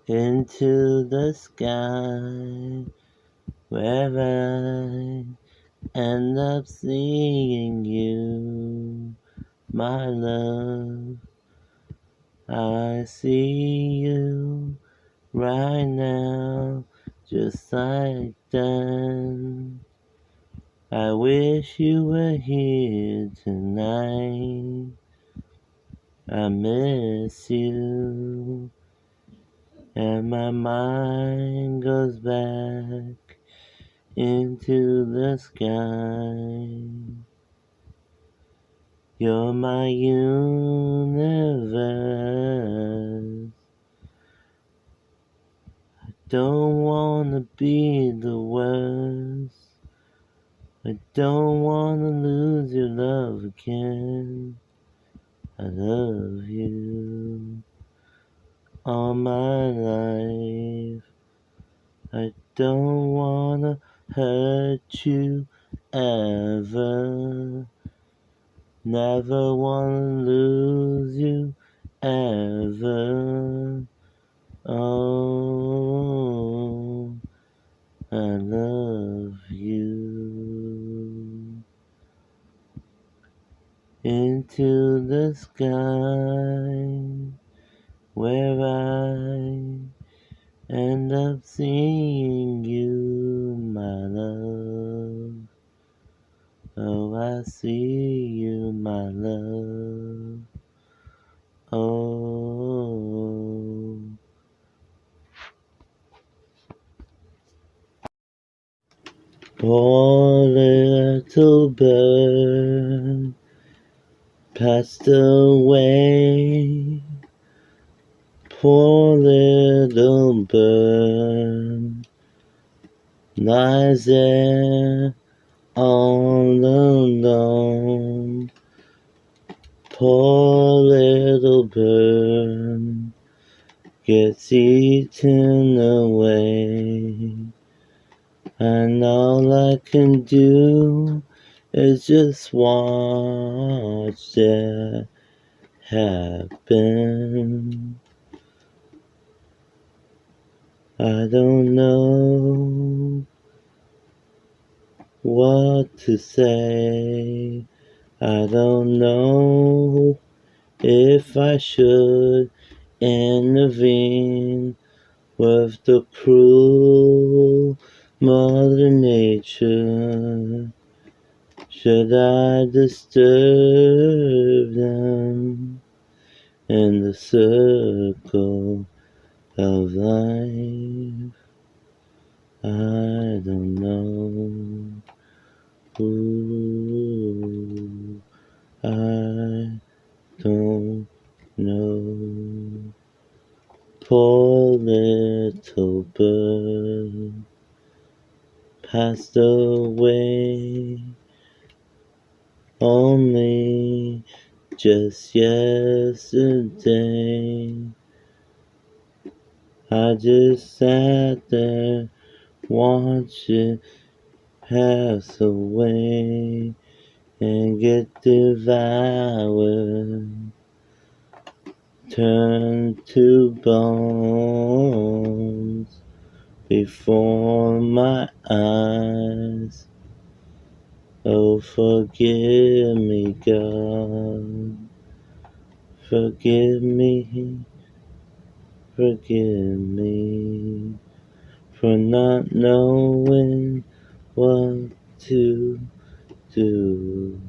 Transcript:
into the sky, where I end up seeing you, my love. I see you right now, just like then. I wish you were here tonight. I miss you, and my mind goes back into the sky. You're my universe. Don't wanna be the worst. I don't wanna lose your love again. I love you all my life. I don't wanna hurt you ever. Never wanna lose you ever. Oh, I love you. Into the sky, where I end up seeing you, my love. Oh, I see you, my love. Oh, poor little bird passed away. Poor little bird lies there all alone. Poor little bird gets eaten away, and all I can do is just watch that happen. I don't know what to say. I don't know if I should intervene with the cruel Mother Nature. Should I disturb them in the circle of life? I don't know. Ooh, I don't know. Poor little bird passed away only just yesterday. I just sat there, watched it pass away and get devoured, turn to bones before my eyes. Oh, forgive me, God. Forgive me, forgive me for not knowing what to do.